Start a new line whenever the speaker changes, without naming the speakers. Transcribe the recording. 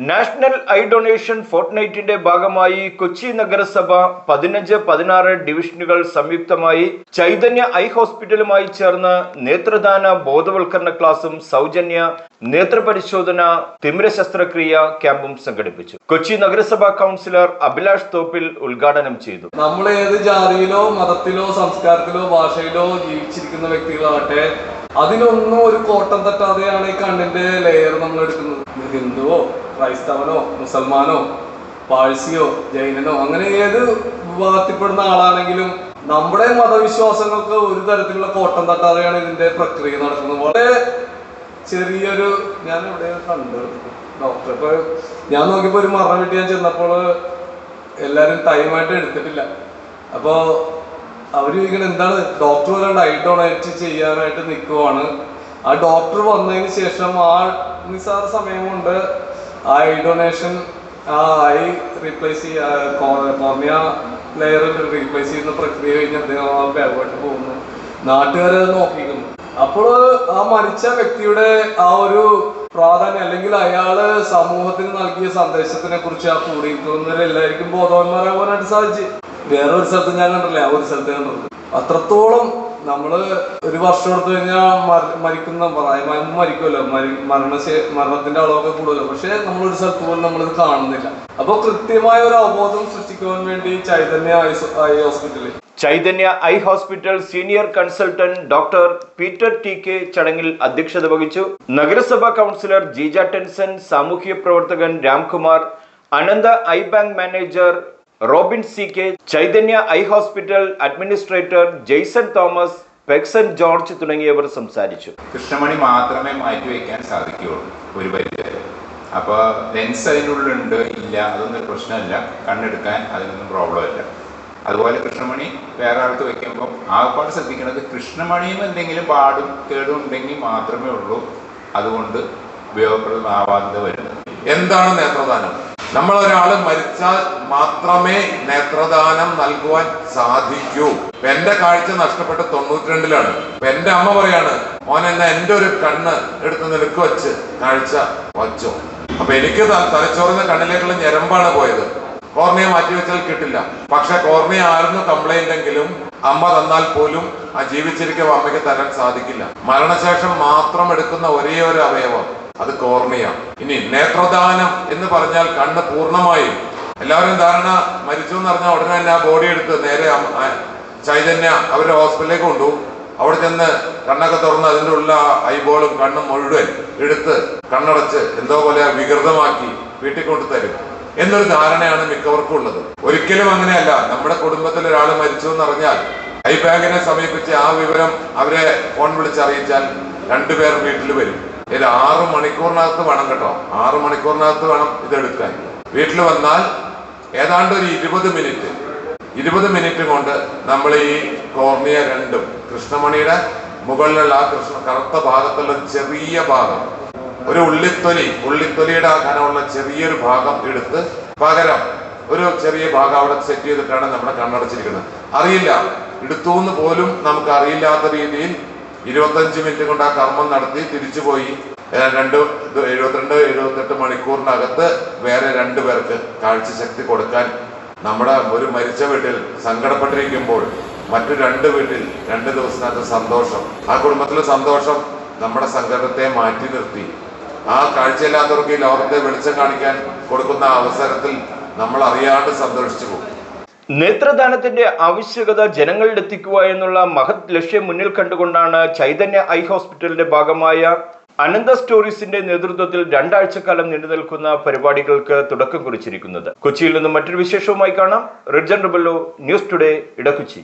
National I donation ഫോർട്ട്നൈറ്റിന്റെ ഭാഗമായി കൊച്ചി നഗരസഭ 15-16 ഡിവിഷനുകൾ സംയുക്തമായി ചൈതന്യ ഐ ഹോസ്പിറ്റലുമായി ചേർന്ന് നേത്രദാന ബോധവൽക്കരണ ക്ലാസും സൗജന്യ നേത്രപരിശോധന തിമിര ശസ്ത്രക്രിയ ക്യാമ്പും സംഘടിപ്പിച്ചു. കൊച്ചി നഗരസഭാ കൗൺസിലർ അഭിലാഷ് തോപ്പിൽ ഉദ്ഘാടനം ചെയ്തു.
നമ്മൾ ഏത് ജാതിയിലോ മതത്തിലോ സംസ്കാരത്തിലോ ഭാഷയിലോ ജീവിച്ചിരിക്കുന്ന വ്യക്തികളാകട്ടെ, അതിനൊന്നും ഒരു കോട്ടം തട്ടാതെയാണ് ഈ കണ്ണിന്റെ ലെയർ നമ്മൾ എടുക്കുന്നത്. ഹിന്ദുവോ ക്രൈസ്തവനോ മുസൽമാനോ പാഴ്സിയോ ജൈനനോ അങ്ങനെ ഏത് വിഭാഗത്തിൽപ്പെടുന്ന ആളാണെങ്കിലും നമ്മുടെ മതവിശ്വാസങ്ങൾക്ക് ഒരു തരത്തിലുള്ള കോട്ടം തട്ടാതെയാണ് ഇതിന്റെ പ്രക്രിയ നടക്കുന്നത്. വളരെ ചെറിയൊരു ഞാൻ ഇവിടെ കണ്ടു ഡോക്ടർ, ഇപ്പൊ ഞാൻ നോക്കിയപ്പോ ഒരു മരണം വീട്ടിൽ ഞാൻ ചെന്നപ്പോൾ എല്ലാരും ടൈമായിട്ട് എടുത്തിട്ടില്ല. അപ്പോ അവര് ചോദിക്കണം എന്താണ് ഡോക്ടർ വരാണ്ട് ഐ ഡൊണേറ്റ് ചെയ്യാനായിട്ട് നിൽക്കുവാണ്. ആ ഡോക്ടർ വന്നതിന് ശേഷം ആ നിസ്സാര സമയം കൊണ്ട് ആ ഐ ഡൊണേഷൻ ആ I replace cornea layer replace ചെയ്യുന്ന പ്രക്രിയ കഴിഞ്ഞ് അദ്ദേഹം ആ ബാഗുമായിട്ട് പോകുന്നു. നാട്ടുകാരെ നോക്കിക്കുന്നു. അപ്പോൾ ആ മരിച്ച വ്യക്തിയുടെ ആ ഒരു പ്രാധാന്യം അല്ലെങ്കിൽ അയാള് സമൂഹത്തിന് നൽകിയ സന്ദേശത്തിനെ കുറിച്ച് ആ കൂടിയിരിക്കുന്നവരെല്ലാവർക്കും ബോധവാന്മാരാകാനായിട്ട് സാധിച്ചു. വേറെ ഒരു സ്ഥലത്ത് ഞാൻ കണ്ടില്ല, ആ ഒരു സ്ഥലത്ത് കണ്ടത്. അത്രത്തോളം നമ്മള് ഒരു വർഷം എടുത്തു കഴിഞ്ഞാൽ മരിക്കുന്ന മരിക്കുമല്ലോ, മരണത്തിന്റെ അളവൊക്കെ കൂടുതലോ. പക്ഷെ നമ്മളൊരു സ്ഥലത്ത് പോലും നമ്മളിത് കാണുന്നില്ല. അപ്പൊ കൃത്യമായ ഒരു അവബോധം സൃഷ്ടിക്കുവാൻ വേണ്ടി Chaitanya
eye hospital senior consultant doctor Peter T K ചടങ്ങിൽ അധ്യക്ഷത വഹിച്ചു. നഗരസഭാ കൗൺസിലർ ജീജ ടെൻസൺ, സാമൂഹ്യ പ്രവർത്തകൻ Ramkumar, Anantha eye bank manager Robin C K, Chaitanya eye hospital administrator Jaison Thomas, Pexson George തുടങ്ങിയവർ സംസാരിച്ചു.
കൃഷ്ണമണി മാത്രമേ മാറ്റിവെക്കാൻ സാധിക്കുകയുള്ളൂ ഒരു പരിധിവരെ. അപ്പോൾ ലെൻസ് അതിൻ്റെ ഉള്ളിലുണ്ട് ഇല്ല അതൊന്നും ഒരു പ്രശ്നമല്ല, കണ്ണെടുക്കാൻ അതിനൊന്നും പ്രോബ്ലം ഇല്ല. അതുപോലെ കൃഷ്ണമണി വേറെ ആൾക്ക് വെക്കുമ്പോൾ ആകപ്പാട് ശ്രദ്ധിക്കുന്നത് കൃഷ്ണമണിയും എന്തെങ്കിലും പാടും കേടും ഉണ്ടെങ്കിൽ മാത്രമേ ഉള്ളൂ അതുകൊണ്ട് ഉപയോഗപ്രദമാവാതെ വരുന്നത്.
എന്താണ് നേത്രദാനം? നമ്മൾ ഒരാൾ മരിച്ചാൽ മാത്രമേ നേത്രദാനം നൽകുവാൻ സാധിക്കൂ. എന്റെ കാഴ്ച നഷ്ടപ്പെട്ട് 92-ലാണ്. എന്റെ അമ്മ പറയാണ്, മോൻ എന്നാ എന്റെ ഒരു കണ്ണ് എടുത്ത് നിനക്ക് വെച്ച് കാഴ്ച വച്ചോ. അപ്പൊ എനിക്ക് തലച്ചോറിന് കണ്ണിലേക്കുള്ള ഞരമ്പാണ് പോയത്. കോർണിയ മാറ്റിവെച്ചാൽ കിട്ടില്ല. പക്ഷെ കോർണിയ ആയിരുന്നു കംപ്ലൈന്റ് എങ്കിലും അമ്മ തന്നാൽ പോലും ആ ജീവിച്ചിരിക്കുമ്പോൾ അമ്മയ്ക്ക് തരാൻ സാധിക്കില്ല. മരണശേഷം മാത്രം എടുക്കുന്ന ഒരേ ഒരു അവയവം അത് കോർണിയ. ഇനി നേത്രദാനം എന്ന് പറഞ്ഞാൽ കണ്ണ് പൂർണ്ണമായും എല്ലാവരും ധാരണ മരിച്ചു എന്ന് പറഞ്ഞാൽ ഉടനെ തന്നെ ആ ബോഡി എടുത്ത് നേരെ ചൈതന്യ അവരുടെ ഹോസ്പിറ്റലിലേക്ക് കൊണ്ടുപോകും. അവിടെ ചെന്ന് കണ്ണൊക്കെ തുറന്ന് അതിൻ്റെ ഉള്ള ഐബോളും കണ്ണും മുഴുവൻ എടുത്ത് കണ്ണടച്ച് എന്തോ പോലെ വികൃതമാക്കി വീട്ടിൽ കൊണ്ടു തരും എന്നൊരു ധാരണയാണ് മിക്കവർക്കും ഉള്ളത്. ഒരിക്കലും അങ്ങനെയല്ല. നമ്മുടെ കുടുംബത്തിൽ ഒരാൾ മരിച്ചു എന്നറിഞ്ഞാൽ ഐ ബാങ്കിനെ സമീപിച്ച് ആ വിവരം അവരെ ഫോൺ വിളിച്ചറിയിച്ചാൽ 2 പേർ വീട്ടിൽ വരും. ഇത് 6 മണിക്കൂറിനകത്ത് വേണം കേട്ടോ, 6 മണിക്കൂറിനകത്ത് വേണം ഇതെടുക്കാൻ. വീട്ടിൽ വന്നാൽ ഏതാണ്ട് ഒരു 20 മിനിറ്റ് കൊണ്ട് നമ്മൾ ഈ കോർണിയ രണ്ടും കൃഷ്ണമണിയുടെ മുകളിലുള്ള ആ കറുത്ത ഭാഗത്തുള്ള ചെറിയ ഭാഗം, ഒരു ഉള്ളിത്തൊലിയുടെ ആ കനമുള്ള ചെറിയൊരു ഭാഗം എടുത്ത് പകരം ഒരു ചെറിയ ഭാഗം അവിടെ സെറ്റ് ചെയ്തിട്ടാണ് നമ്മുടെ കണ്ണടച്ചിരിക്കുന്നത്. അറിയില്ല, എടുത്തു എന്ന് പോലും നമുക്ക് അറിയില്ലാത്ത രീതിയിൽ 25 മിനിറ്റ് കൊണ്ട് ആ കർമ്മം നടത്തി തിരിച്ചുപോയി 72-78 മണിക്കൂറിനകത്ത് വേറെ 2 പേർക്ക് കാഴ്ചശക്തി കൊടുക്കാൻ നമ്മുടെ ഒരു മരിച്ച വീട്ടിൽ സങ്കടപ്പെട്ടിരിക്കുമ്പോൾ മറ്റു 2 വീട്ടിൽ 2 ദിവസത്തിനകത്ത് സന്തോഷം, ആ കുടുംബത്തിലെ സന്തോഷം നമ്മുടെ സങ്കടത്തെ മാറ്റി നിർത്തി ആ കാഴ്ചയില്ലാത്തവർക്ക് ഈ ലോകത്തെ വെളിച്ചം കാണിക്കാൻ കൊടുക്കുന്ന അവസരത്തിൽ നമ്മൾ അറിയാണ്ട് സന്തോഷിച്ചു പോകും.
നേത്രദാനത്തിന്റെ ആവശ്യകത ജനങ്ങളിൽ എത്തിക്കുക എന്നുള്ള മഹത് ലക്ഷ്യം മുന്നിൽ കണ്ടുകൊണ്ടാണ് ചൈതന്യ ഐ ഹോസ്പിറ്റലിന്റെ ഭാഗമായ അനന്ത സ്റ്റോറീസിന്റെ നേതൃത്വത്തിൽ 2 ആഴ്ചക്കാലം നീണ്ടു നിൽക്കുന്ന പരിപാടികൾക്ക് തുടക്കം കുറിച്ചിരിക്കുന്നത്. കൊച്ചിയിൽ നിന്നും മറ്റൊരു വിശേഷവുമായി കാണാം. റിഡ്ജൻ റിബല്ലോ, ന്യൂസ് ടുഡേ, ഇടക്കൊച്ചി.